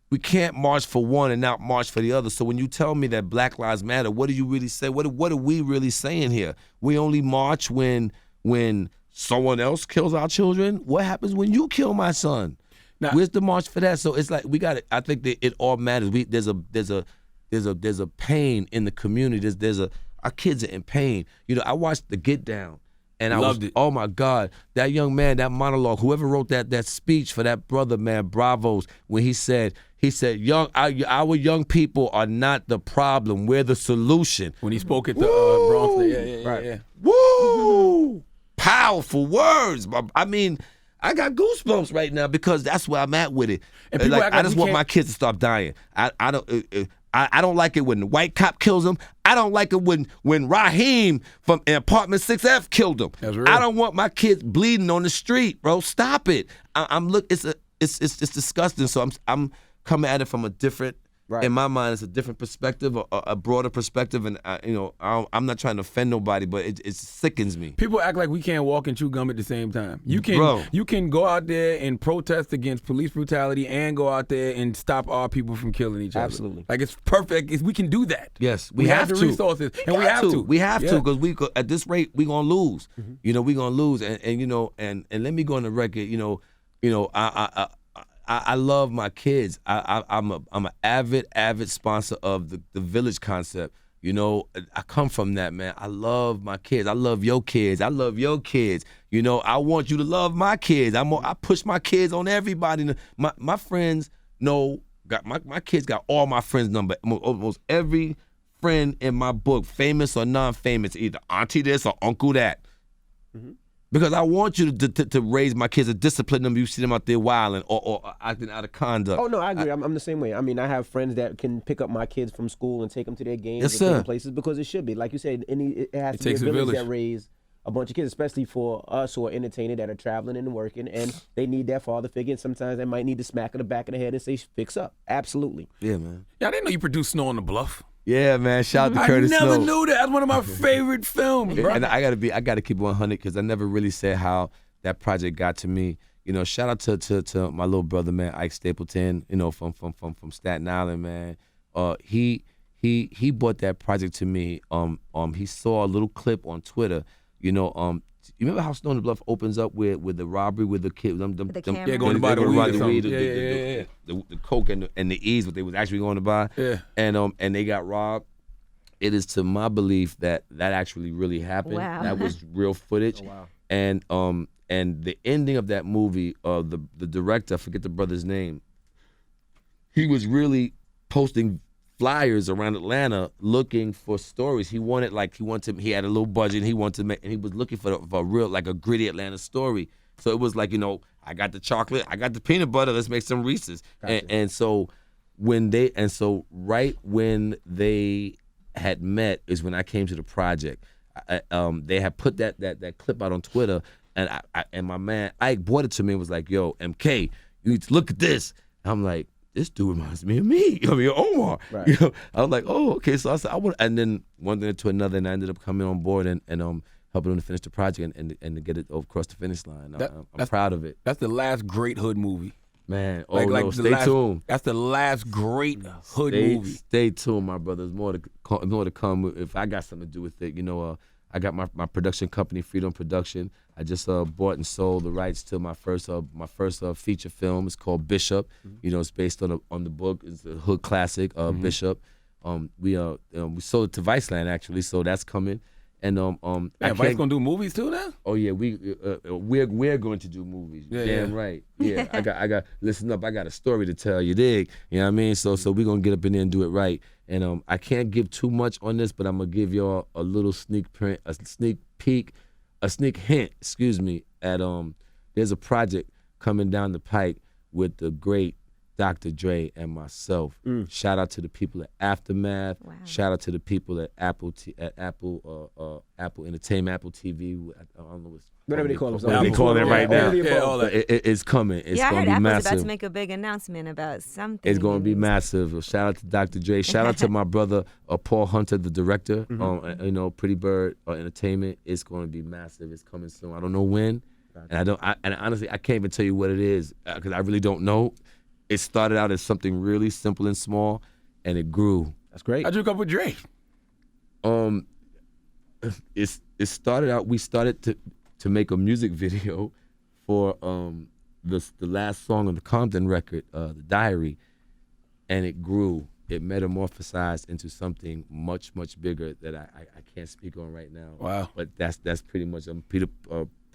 we can't march for one and not march for the other. So when you tell me that Black Lives Matter, what do you really say? What are we really saying here? We only march when someone else kills our children. What happens when you kill my son? Now, where's the march for that? So it's like we got it. I think that it all matters. There's a pain in the community. Our kids are in pain. I watched The Get Down. And I loved it. Oh my God, that young man, that monologue, whoever wrote that speech for that brother, man, bravos, when he said, our young people are not the problem, we're the solution. When he spoke at the Bronx, yeah. Woo! Powerful words. I got goosebumps right now because that's where I'm at with it. And I just want my kids to stop dying. I don't like it when the white cop kills him. I don't like it when Raheem from apartment 6F killed him. That's real. I don't want my kids bleeding on the street, bro. Stop it. It's disgusting. So I'm coming at it from a different Right. In my mind, it's a different perspective, a broader perspective, and I'm not trying to offend nobody, but it sickens me. People act like we can't walk and chew gum at the same time. You Bro. can go out there and protest against police brutality and go out there and stop our people from killing each other. Absolutely. Like, it's perfect. We can do that. Yes, we have the resources, and we have to. We have Yeah. to, because at this rate we gonna lose. We gonna lose, and let me go on the record. I love my kids. I'm an avid sponsor of the Village concept. I come from that, man. I love my kids. I love your kids. I love your kids. I want you to love my kids. I push my kids on everybody. My friends know. My kids got all my friends' number. Almost every friend in my book, famous or non-famous, either auntie this or uncle that. Because I want you to raise my kids and discipline them. You see them out there wilding or acting out of conduct. Oh, no, I agree. I'm the same way. I mean, I have friends that can pick up my kids from school and take them to their games Yes, and sir. take them places, because it should be. Like you said, it has to be a takes a village village. that raise a bunch of kids, especially for us who are entertainers that are traveling and working, and they need that father figure, and sometimes they might need to smack in the back of the head and say, fix up. Absolutely. Yeah, man. Yeah, I didn't know you produced Snow on the Bluff. Yeah, man. Shout out to Curtis I never Snow. knew that. That's one of my favorite films, bro. And I gotta keep 100, because I never really said how that project got to me. Shout out to my little brother, man, Ike Stapleton. From Staten Island, man. He brought that project to me. He saw a little clip on Twitter. You remember how Snow on the Bluff opens up with the robbery with the kid, the camera. Yeah, going to buy the weed or something. the coke and the E's, what they was actually going to buy. Yeah. And they got robbed. It is to my belief that actually really happened. Wow. That was real footage. Oh, wow. And the ending of that movie, the director, I forget the brother's name, he was really posting flyers around Atlanta looking for stories. He he had a little budget, and he wanted to make, and he was looking for a real, like a gritty Atlanta story. So it was like, I got the chocolate, I got the peanut butter, let's make some Reese's. Gotcha. And so right when they had met is when I came to the project. They had put that clip out on Twitter, and and my man Ike brought it to me and was like, "Yo, MK, you need to look at this." I'm like, this dude reminds me of me. Omar. Right. I was like, oh, okay. So I said, and then one thing to another, and I ended up coming on board and helping them to finish the project and to get it across the finish line. I'm proud of it, That's the last great hood movie. man. Stay tuned. That's the last great hood movie. Stay tuned, my brothers. More to come. If I got something to do with it, I got my production company, Freedom Production. I just bought and sold the rights to my first feature film. It's called Bishop. It's based on the book. It's a hood classic, Bishop. We sold it to Viceland actually, so that's coming. And Vice gonna do movies too now? Oh yeah, we're going to do movies. Yeah, Damn yeah. right. Yeah, I got listen up. I got a story to tell you, dig. You know what I mean? So we're gonna get up in there and do it right. And I can't give too much on this, but I'm gonna give y'all a little sneak peek, a sneak hint. Excuse me. At there's a project coming down the pike with the great Dr. Dre and myself. Shout out to the people at Aftermath. Wow. Shout out to the people at Apple Entertainment, Apple TV. I don't know Whatever they call What themselves. they call it right now. Yeah, all that. It's coming. It's I gonna heard be Apple's massive. about to make a big announcement about something. It's going to be massive. Shout out to Dr. Dre. Shout out to my brother Paul Hunter, the director. Pretty Bird Entertainment. It's going to be massive. It's coming soon. I don't know when, and honestly I can't even tell you what it is because I really don't know. It started out as something really simple and small, and it grew. That's great. I drew up with Dre. It started out. We started to make a music video for the last song on the Compton record, The Diary, and it grew. It metamorphosized into something much bigger that I can't speak on right now. Wow. But that's pretty much.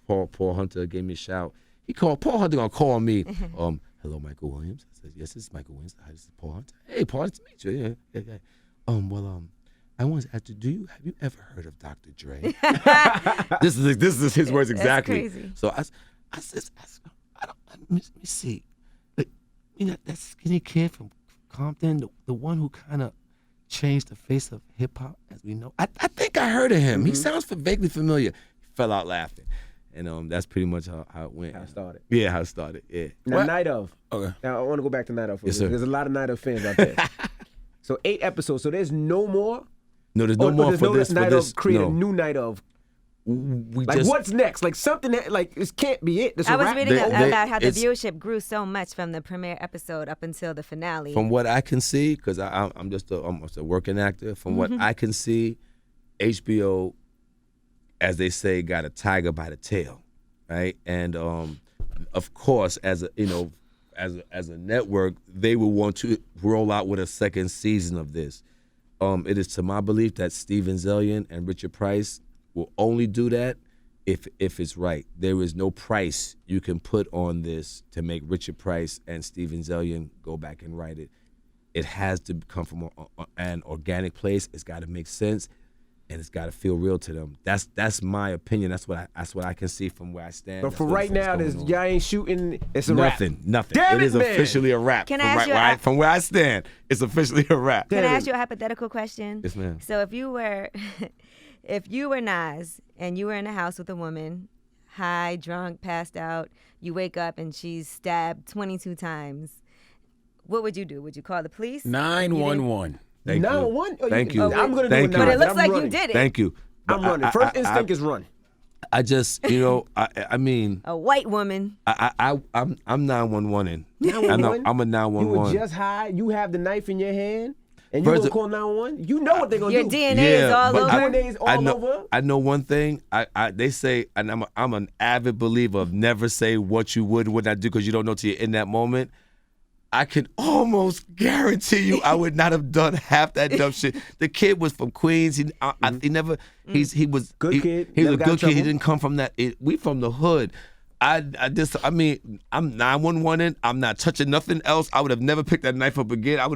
Paul Hunter gave me a shout. Paul Hunter gonna call me. Hello, Michael Williams. I said, yes, this is Michael Williams. Hi, this is Paul Hunter. Hey, Paul, nice to meet you. Yeah. I wanted to ask you, have you ever heard of Dr. Dre? This is his words exactly. That's crazy. So I said, let me see. Like, that skinny kid from Compton, the one who kind of changed the face of hip hop as we know. I think I heard of him. He sounds vaguely familiar. He fell out laughing. And that's pretty much how it went. How it started. Yeah, how it started. Yeah. Now, Night Of. Okay. Now, I want to go back to Night Of. Yes, sir. There's a lot of Night Of fans out there. So 8 episodes. So there's no more. No, there's no Or more there's for no this. night For this, of create no. a new night of. We Like just, what's next? Like something that like this can't be it. This I a was wrap? reading about how the it's- viewership grew so much from the premiere episode up until the finale. From what I can see, because I'm just almost a working actor. From what I can see, HBO, as they say, got a tiger by the tail, right? And of course, as a as a network, they will want to roll out with a second season of this. It is to my belief that Steven Zillian and Richard Price will only do that if it's right. There is no price you can put on this to make Richard Price and Steven Zillian go back and write it. It has to come from an organic place. It's got to make sense, and it's got to feel real to them. That's my opinion. That's what I can see from where I stand. But That's for what's right now, going there's on. y'all ain't shooting. It's a wrap. Nothing. Damn It is it, man. officially a wrap. Can I from, ask right, you from where I stand, it's officially a wrap. Can I Damn ask it. you a hypothetical question? Yes, ma'am. So if you were, if you were Nas and you were in a house with a woman, high, drunk, passed out, you wake up and she's stabbed 22 times, what would you do? Would you call the police? 911. Thank you. 911? Oh, Thank you. I'm gonna do Thank it you. now. But it looks I'm like running. you did it. Thank you. I'm But running. First instinct is run. I just, I mean, A white woman. I'm 911 in. 911? I'm a You 911. were just high. You have the knife in your hand, and you First gonna of- call 911? You know what they're gonna Your do. DNA is all but over. DNA is all I know, over. I know one thing. They say, and I'm an avid believer of never say what you would not do because you don't know till you're in that moment. I can almost guarantee you I would not have done half that dumb shit. The kid was from Queens. He never. He was Good kid. He was Never a got in good kid. He trouble. didn't come from that. We from the hood. I mean, I'm 911. I'm not touching nothing else. I would have never picked that knife up again. I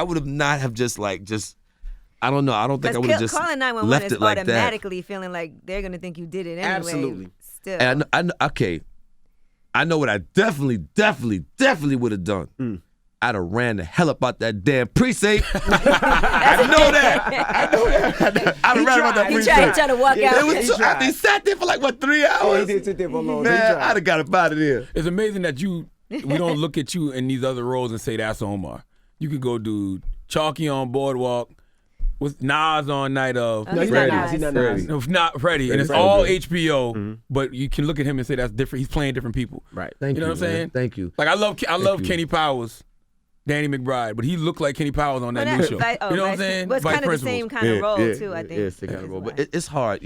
would have not have just. I don't know. I don't think I would have Because just calling 911 left is it like that. automatically feeling like they're going to think you did it anyway. Absolutely. Still. And okay, I know what I definitely would have done. I'd have ran the hell up out that damn precinct. I know that. I'd have ran about that you precinct. tried to walk Yeah, out. It was so, after he sat there for 3 Oh, hours. he did sit there for a long Man, time. I'd have got up out of there. It's amazing that we don't look at you in these other roles and say that's Omar. You could go do Chalky on Boardwalk with Nas on Night of. Oh, he's not Nas. He's not Freddie. Nas. No, not Freddie, and it's Freddie. all HBO. But you can look at him and say that's different. He's playing different people. Right. Thank You know you, what I'm man. saying? Thank you. Like I love you. Kenny Powers, Danny McBride, but he looked like Kenny Powers on that new show. you know what I'm saying? Was Vice kind of the principals. same kind of role too, I think. Yeah, it's the kind of That's role. why. But it's hard,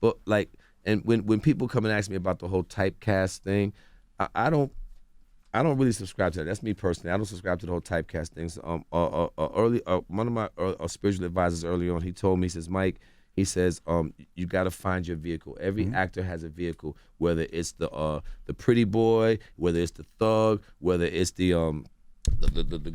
But and when people come and ask me about the whole typecast thing, I don't really subscribe to that. That's me personally. I don't subscribe to the whole typecast things. One of my spiritual advisors early on, he told me, he says, Mike, he says, you got to find your vehicle. Every actor has a vehicle, whether it's the pretty boy, whether it's the thug, whether it's the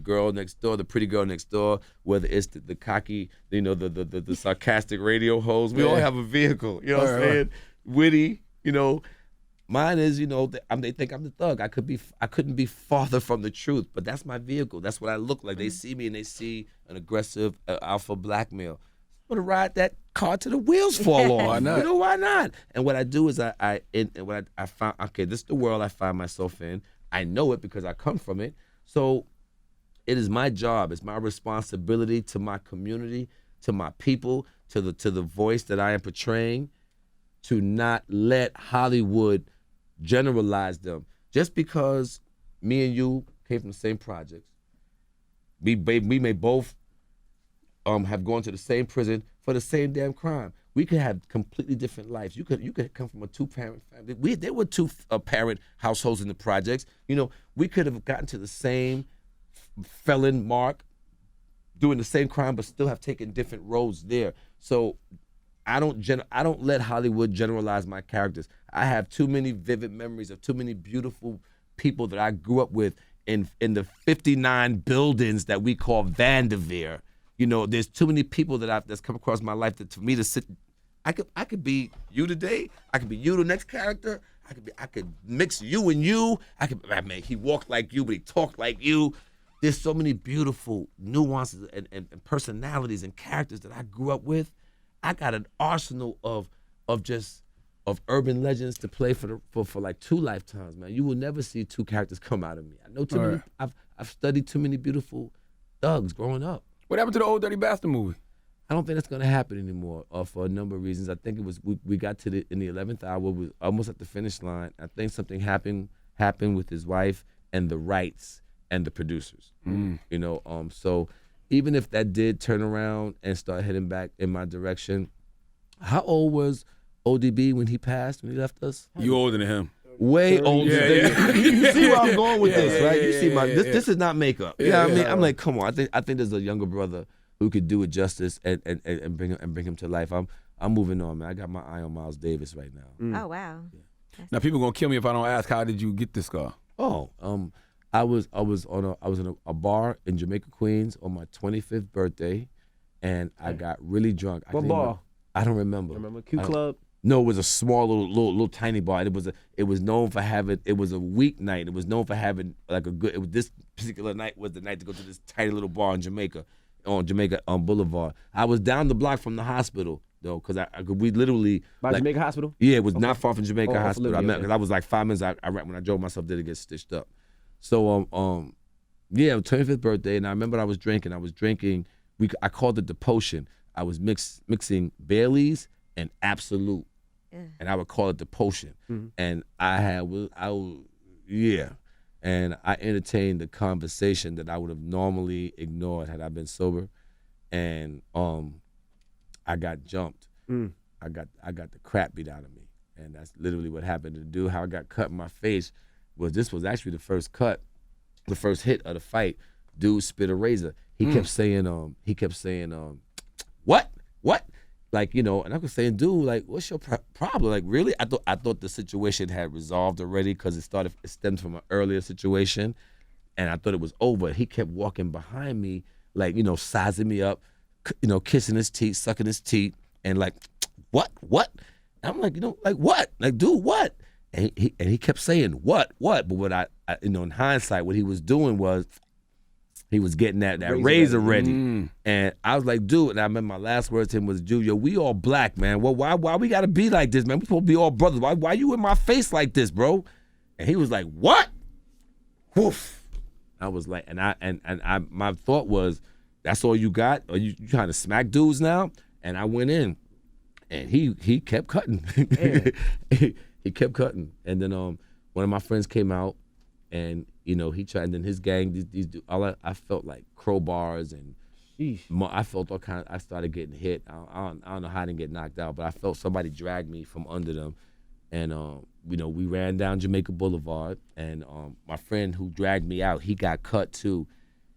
girl next door, the pretty girl next door, whether it's the cocky, the sarcastic radio host. We all have a vehicle. You know what I'm saying? Witty, Mine is, they think I'm the thug. I couldn't be farther from the truth, but that's my vehicle. That's what I look like. They see me and they see an aggressive alpha black male. I'm gonna ride that car till the wheels fall off. Why not? Why not? And what I do is I found, okay, this is the world I find myself in. I know it because I come from it. So it is my job. It's my responsibility to my community, to my people, to the voice that I am portraying, to not let Hollywood generalize them. Just because me and you came from the same projects, we may both have gone to the same prison for the same damn crime. We could have completely different lives. You could come from a 2-parent family. There were 2-parent households in the projects. We could have gotten to the same felon mark, doing the same crime, but still have taken different roads there. So I don't let Hollywood generalize my characters. I have too many vivid memories of too many beautiful people that I grew up with in the 59 buildings that we call Vanderveer. There's too many people that's come across my life that for me to sit. I could be you today. I could be you the next character. I could mix you and you. He walked like you, but he talked like you. There's so many beautiful nuances and personalities and characters that I grew up with. I got an arsenal of urban legends to play for like 2 lifetimes, man. You will never see 2 characters come out of me. I know too many. I've studied too many beautiful thugs growing up. What happened to the Old Dirty Bastard movie? I don't think that's going to happen anymore for a number of reasons. I think it was we got to in the 11th hour, we were almost at the finish line. I think something happened with his wife and the rights and the producers. You know, so even if that did turn around and start heading back in my direction, how old was ODB when he passed, when he left us? You older than him. Way older than you see where I'm going with this, right? You see this is not makeup. You know what I mean? I'm like, come on. I think there's a younger brother who could do it justice and bring him to life. I'm moving on, man. I got my eye on Miles Davis right now. Oh wow. Now people gonna kill me if I don't ask. How did you get this scar? Oh, I was in a bar in Jamaica, Queens on my 25th birthday, and I got really drunk. What bar? I don't remember. Remember Q Club? No, it was a small little tiny bar. It was known for having. It was a weeknight. It was known for having like a good. This particular night was the night to go to this tiny little bar in Jamaica, on Boulevard. I was down the block from the hospital though, because we literally By Jamaica Hospital? Yeah, it was not far from Jamaica off Hospital. Olivia, Because I was like 5 minutes. When I drove myself there to get stitched up. So yeah, 25th birthday, and I remember I was drinking. I called it the potion. I was mixing Baileys and Absolute. And I would call it the potion. And and I entertained the conversation that I would have normally ignored had I been sober. And I got jumped. I got the crap beat out of me. And that's literally what happened. To do how I got cut in my face this was actually the first cut, the first hit of the fight. Dude spit a razor. He kept saying, what? Like, you know, and I was saying, dude, like, what's your problem? Like, really? I thought the situation had resolved already because it stemmed from an earlier situation, and I thought it was over. He kept walking behind me, like, you know, sizing me up, you know, kissing his teeth, sucking his teeth, and like, what? And I'm like, you know, like what? Like, dude, what? And he kept saying, what? But what I you know, in hindsight, what he was doing was he was getting that razor ready. And I was like, dude, and I remember my last words to him was, dude, yo, we all black, man. Well, why we gotta be like this, man? We supposed to be all brothers. Why you in my face like this, bro? And he was like, what? Woof. I was like, and I my thought was, that's all you got? Are you trying to smack dudes now? And I went in, and he kept cutting. He kept cutting. And then one of my friends came out, and you know, he tried, and then his gang, these dudes, I felt like crowbars, and I felt all kind of, I started getting hit. I don't know how I didn't get knocked out, but I felt somebody drag me from under them. And, you know, we ran down Jamaica Boulevard, and my friend who dragged me out, he got cut too,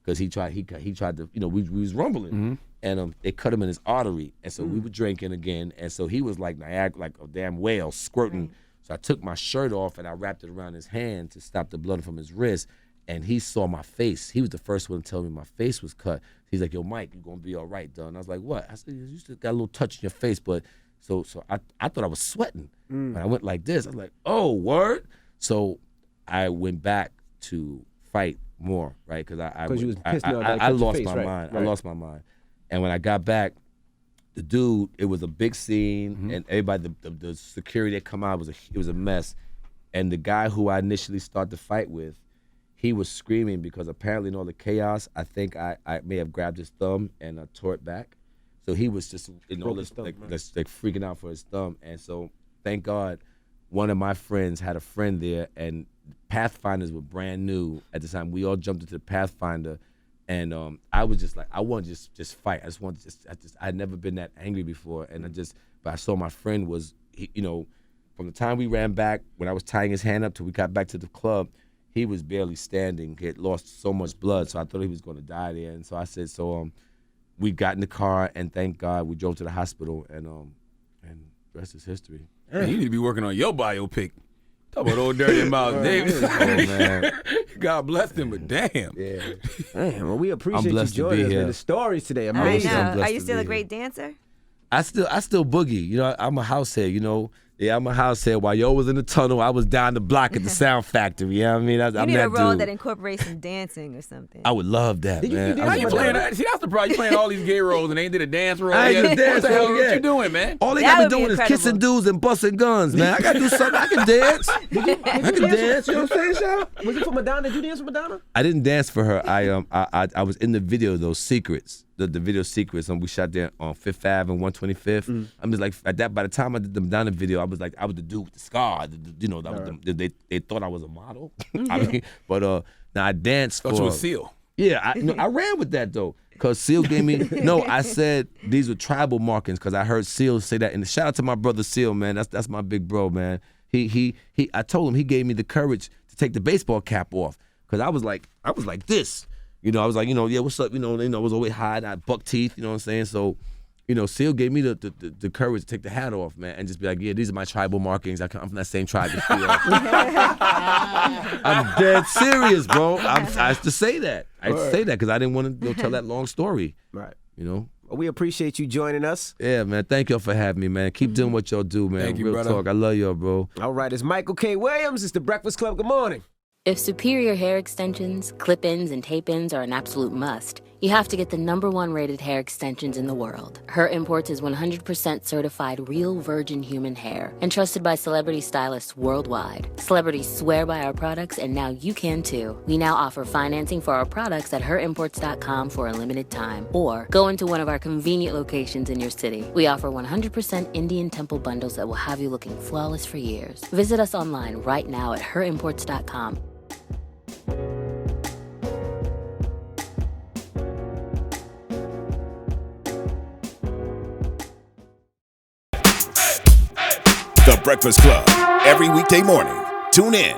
because he tried to, you know, we was rumbling, and they cut him in his artery. And so we were drinking again, and so he was like Niagara, like a damn whale squirting. So I took my shirt off and I wrapped it around his hand to stop the blood from his wrist. And he saw my face. He was the first one to tell me my face was cut. He's like, yo, Mike, you're gonna be all right, done. I was like, what? I said, you still got a little touch in your face, but so I thought I was sweating. When I went like this, I was like, oh, word? So I went back to fight more, right? Because I lost my mind. I lost my mind. And when I got back, the dude, it was a big scene, and everybody, the security that come out, it was a mess. And the guy who I initially started the fight with, he was screaming because apparently in all the chaos, I think I may have grabbed his thumb and tore it back. So he was just in all this, like freaking out for his thumb. And so thank God, one of my friends had a friend there, and Pathfinders were brand new at the time. We all jumped into the Pathfinder. And I was just like, I want to just fight. I had never been that angry before. And but I saw my friend was, you know, from the time we ran back, when I was tying his hand up till we got back to the club, he was barely standing. He had lost so much blood, so I thought he was going to die there. And so I said, we got in the car, and thank God we drove to the hospital, and the rest is history. Man, you need to be working on your biopic. Talk about old dirty Miles Davis. Oh, man. God bless him, but damn. Yeah. Man, well, we appreciate you blessed to be joining us, here. man. The stories today, I amazing. know. blessed Are you to still be a great here. dancer? I still boogie. You know, I'm a house head. You know, Yeah, I'm a house head. While yo was in the tunnel, I was down the block at the Sound Factory. You know what I mean? You I'm need a that role dude. that incorporates some dancing or something. I would love that, Did you man. do I How that? would you love playing that. that? See, that's the problem. You playing all these gay roles and ain't did a dance role I ain't yet. did a dance What the hell role what yet. you doing, man? All they That got me would be doing is kissing incredible. dudes and busting guns, man. I gotta do something. I can dance. I can dance. You know what I'm saying, Sean? Was it for Madonna? Did you dance for Madonna? I didn't dance for her. I was in the video, those secrets, the video secrets, and we shot there on 5th Ave and 125th. I'm just like at that. By the time I did the Madonna video, I was the dude with the scar. They thought I was a model. I mean, but now I danced Thought for. you was Seal. Yeah, I ran with that though, cause Seal gave me. No, I said these were tribal markings, cause I heard Seal say that. And shout out to my brother Seal, man. That's my big bro, man. I told him he gave me the courage to take the baseball cap off, cause I was like this. You know, I was like, yeah, what's up? I was always high, I had buck teeth. You know what I'm saying? So, Seal gave me the courage to take the hat off, man, and just be like, yeah, these are my tribal markings. I'm from that same tribe as Seal. I'm dead serious, bro. I used to say that. I used to say that because I didn't want to tell that long story. Right. You know? Well, we appreciate you joining us. Yeah, man. Thank y'all for having me, man. Keep doing what y'all do, man. Thank you, Real brother. talk. I love y'all, bro. All right, it's Michael K. Williams. It's the Breakfast Club. Good morning. If superior hair extensions, clip-ins, and tape-ins are an absolute must, you have to get the #1 rated hair extensions in the world. Her Imports is 100% certified real virgin human hair and trusted by celebrity stylists worldwide. Celebrities swear by our products, and now you can too. We now offer financing for our products at herimports.com for a limited time, or go into one of our convenient locations in your city. We offer 100% Indian Temple bundles that will have you looking flawless for years. Visit us online right now at herimports.com. The Breakfast Club. Every weekday morning. Tune in